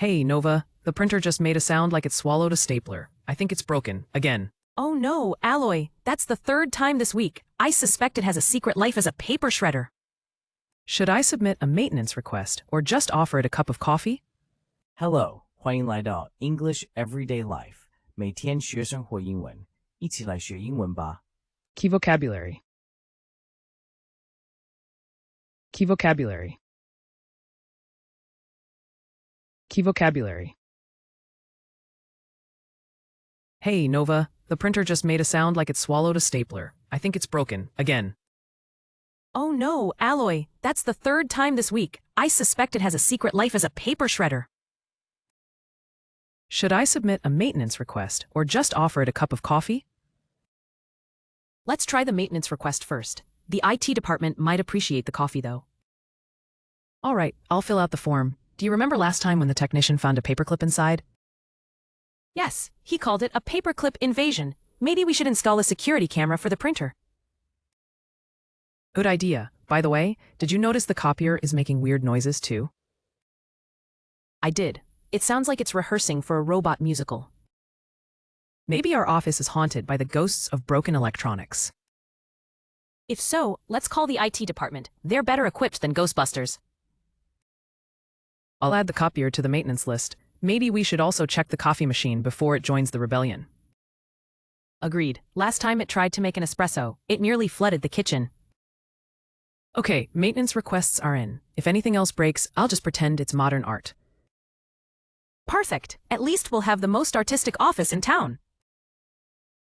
Hey, Nova, the printer just made a sound like it swallowed a stapler. I think it's broken, again. Oh no, Alloy, that's the third time this week. I suspect it has a secret life as a paper shredder. Should I submit a maintenance request or just offer it a cup of coffee? Hello, 欢迎来到 English Everyday Life， 每天学生活英文，一起来学英文吧。Key vocabulary. Key vocabulary. Key vocabulary. Hey, Nova, the printer just made a sound like it swallowed a stapler. I think it's broken, again. Oh no, Alloy, that's the third time this week. I suspect it has a secret life as a paper shredder. Should I submit a maintenance request or just offer it a cup of coffee? Let's try the maintenance request first. The IT department might appreciate the coffee, though. All right, I'll fill out the form. Do you remember last time when the technician found a paperclip inside? Yes, he called it a paperclip invasion. Maybe we should install a security camera for the printer. Good idea. By the way, did you notice the copier is making weird noises too? I did. It sounds like it's rehearsing for a robot musical. Maybe our office is haunted by the ghosts of broken electronics. If so, let's call the IT department. They're better equipped than Ghostbusters. I'll add the copier to the maintenance list. Maybe we should also check the coffee machine before it joins the rebellion. Agreed. Last time it tried to make an espresso, it nearly flooded the kitchen. Okay, maintenance requests are in. If anything else breaks, I'll just pretend it's modern art. Perfect. At least we'll have the most artistic office in town.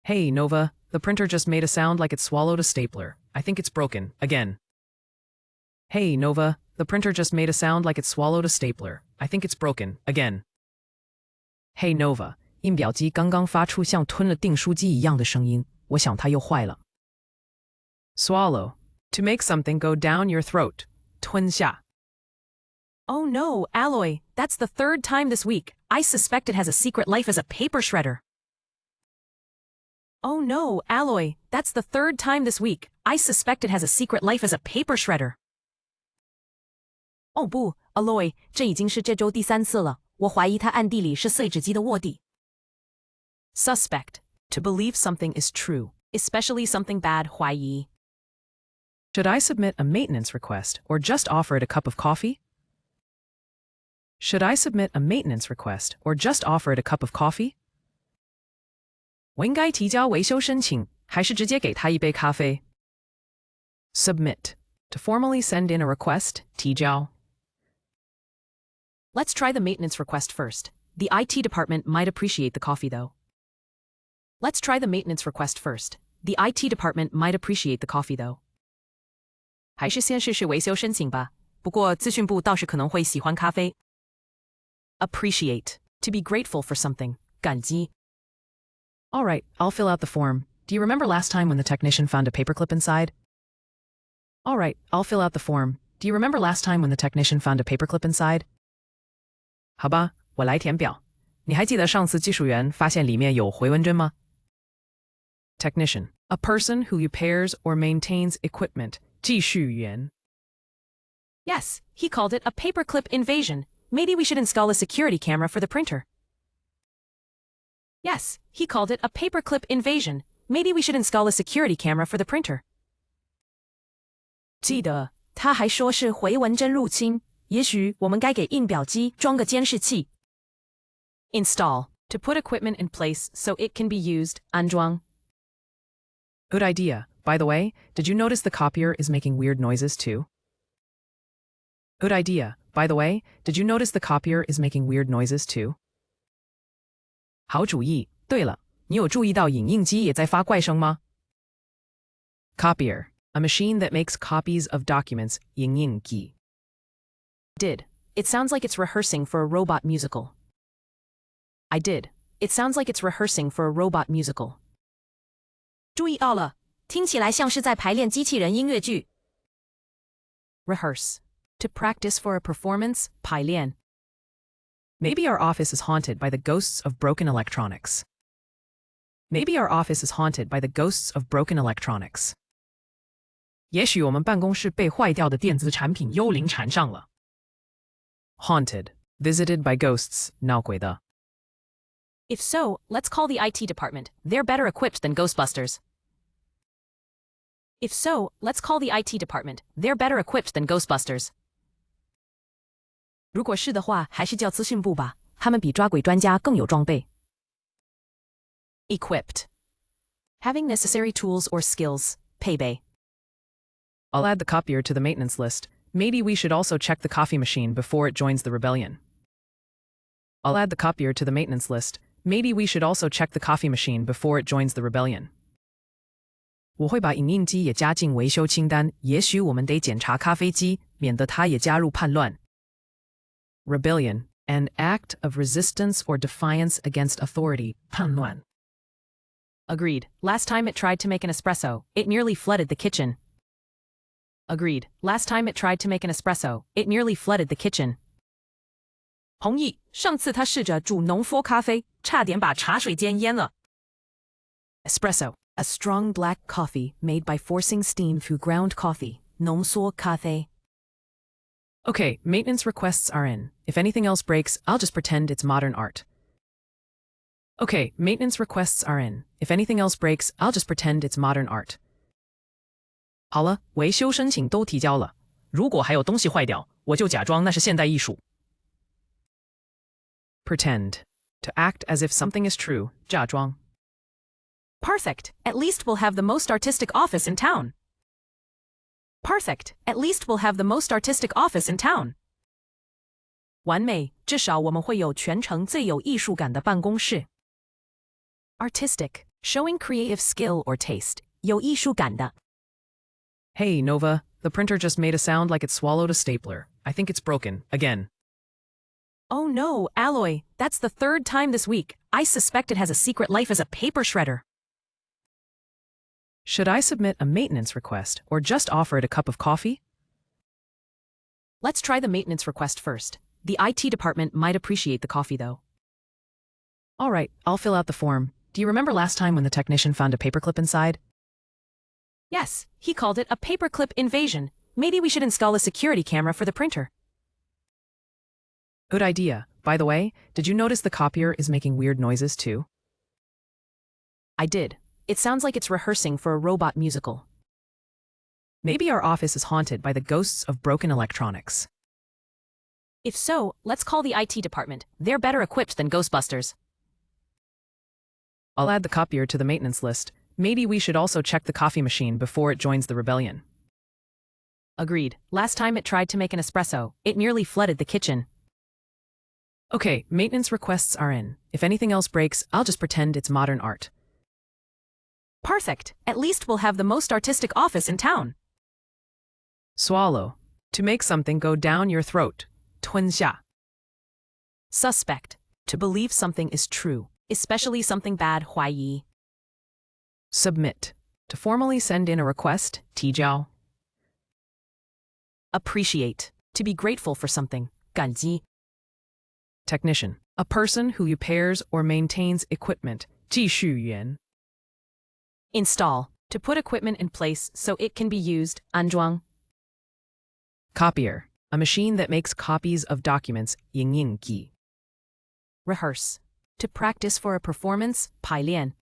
Hey, Nova, the printer just made a sound like it swallowed a stapler. I think it's broken, again. Hey, Nova, the printer just made a sound like it swallowed a stapler. I think it's broken, again. Hey, Nova, 印表机刚刚发出像吞了订书机一样的声音，我想它又坏了。Swallow. To make something go down your throat. 吞下. Oh no, Alloy, that's the third time this week. I suspect it has a secret life as a paper shredder. Oh no, Alloy, that's the third time this week. I suspect it has a secret life as a paper shredder. 哦不 ，Alloy， 这已经是这周第3次了。我怀疑它暗地里是碎纸机的卧底。Suspect. To believe something is true, especially something bad, 怀疑。Should I submit a maintenance request or just offer it a cup of coffee? Should I submit a maintenance request or just offer it a cup of coffee? 我应该提交维修申请，还是直接给他一杯咖啡？ Submit. To formally send in a request, 提交。Let's try the maintenance request first. The IT department might appreciate the coffee, though. Let's try the maintenance request first. The IT department might appreciate the coffee, though. 还是先试试维修申请吧。不过资讯部倒是可能会喜欢咖啡。Appreciate. To be grateful for something. 感激。All right, I'll fill out the form. Do you remember last time when the technician found a paperclip inside? All right, I'll fill out the form. Do you remember last time when the technician found a paperclip inside? 好吧，我来填表。你还记得上次技术员发现里面有回纹针吗？ Technician. A person who repairs or maintains equipment. 技术员。Yes, he called it a paperclip invasion. Maybe we should install a security camera for the printer. Yes, he called it a paperclip invasion. Maybe we should install a security camera for the printer. 记得，他还说是回纹针入侵。也许我们该给印表机装个监视器。Install. To put equipment in place so it can be used. 安装。Good idea. By the way, did you notice the copier is making weird noises too? Good idea. By the way, did you notice the copier is making weird noises too? 好主意。对了，你有注意到影印机也在发怪声吗？ Copier. A machine that makes copies of documents. 影印机。Did. It sounds like it's rehearsing for a robot musical. I did. It sounds like it's rehearsing for a robot musical. 注意到了，听起来像是在排练机器人音乐剧。Rehearse. To practice for a performance, 排练。Maybe our office is haunted by the ghosts of broken electronics. Maybe our office is haunted by the ghosts of broken electronics. 也许我们办公室被坏掉的电子产品幽灵缠上了。Haunted. visited by ghosts, 闹鬼的。 If so, let's call the IT department. They're better equipped than Ghostbusters. If so, let's call the IT department. They're better equipped than Ghostbusters. 如果是的话，还是叫资讯部吧，他们比抓鬼专家更有装备。Equipped. Having necessary tools or skills, 配备。 I'll add the copier to the maintenance list. Maybe we should also check the coffee machine before it joins the rebellion. I'll add the copier to the maintenance list. Maybe we should also check the coffee machine before it joins the rebellion. 我会把影印机也加进维修清单，也许我们得检查咖啡机，免得它也加入叛乱。 Rebellion, an act of resistance or defiance against authority, 叛乱。 Agreed. Last time it tried to make an espresso, it nearly flooded the kitchen. Agreed. Last time it tried to make an espresso, it nearly flooded the kitchen. 同意。上次他试着煮浓缩咖啡，差点把茶水间淹了。Espresso, a strong black coffee made by forcing steam through ground coffee. 浓缩咖啡。 Okay, maintenance requests are in. If anything else breaks, I'll just pretend it's modern art. Okay, maintenance requests are in. If anything else breaks, I'll just pretend it's modern art. 好了，维修申请都提交了。如果还有东西坏掉，我就假装那是现代艺术。Pretend. To act as if something is true, 假装。 Perfect. At least we'll have the most artistic office in town. Perfect. At least we'll have the most artistic office in town. 完美，至少我们会有全城最有艺术感的办公室。Artistic, showing creative skill or taste. 有艺术感的。 Hey, Nova, the printer just made a sound like it swallowed a stapler. I think it's broken, again. Oh no, Alloy, that's the third time this week. I suspect it has a secret life as a paper shredder. Should I submit a maintenance request or just offer it a cup of coffee? Let's try the maintenance request first. The IT department might appreciate the coffee, though. All right, I'll fill out the form. Do you remember last time when the technician found a paperclip inside? Yes, he called it a paperclip invasion. Maybe we should install a security camera for the printer. Good idea. By the way, did you notice the copier is making weird noises too? I did. It sounds like it's rehearsing for a robot musical. Maybe our office is haunted by the ghosts of broken electronics. If so, let's call the IT department. They're better equipped than Ghostbusters. I'll add the copier to the maintenance list. Maybe we should also check the coffee machine before it joins the rebellion. Agreed. Last time it tried to make an espresso, it nearly flooded the kitchen. Okay, maintenance requests are in. If anything else breaks, I'll just pretend it's modern art. Perfect. At least we'll have the most artistic office in town. Swallow. To make something go down your throat. 吞下. Suspect. To believe something is true, especially something bad, 怀疑. Submit. To formally send in a request, 提交. Appreciate. To be grateful for something, 感激. Technician. A person who repairs or maintains equipment, 技术员. Install. To put equipment in place so it can be used, 安装. Copier. A machine that makes copies of documents, 影印机. Rehearse. To practice for a performance, 排练.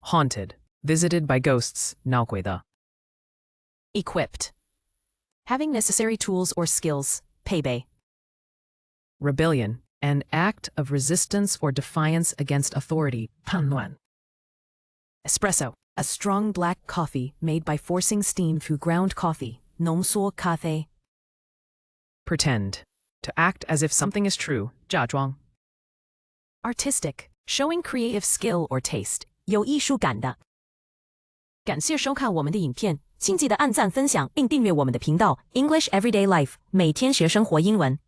Haunted. Visited by ghosts, 闹鬼的. Equipped. Having necessary tools or skills, 配备. Rebellion. An act of resistance or defiance against authority, 叛乱. Espresso. A strong black coffee made by forcing steam through ground coffee, 浓缩咖啡. Pretend. To act as if something is true, 假装. Artistic. Showing creative skill or taste, 有艺术感的. 感谢收看我们的影片，请记得按赞、分享并订阅我们的频道 English Everyday Life， 每天学生活英文。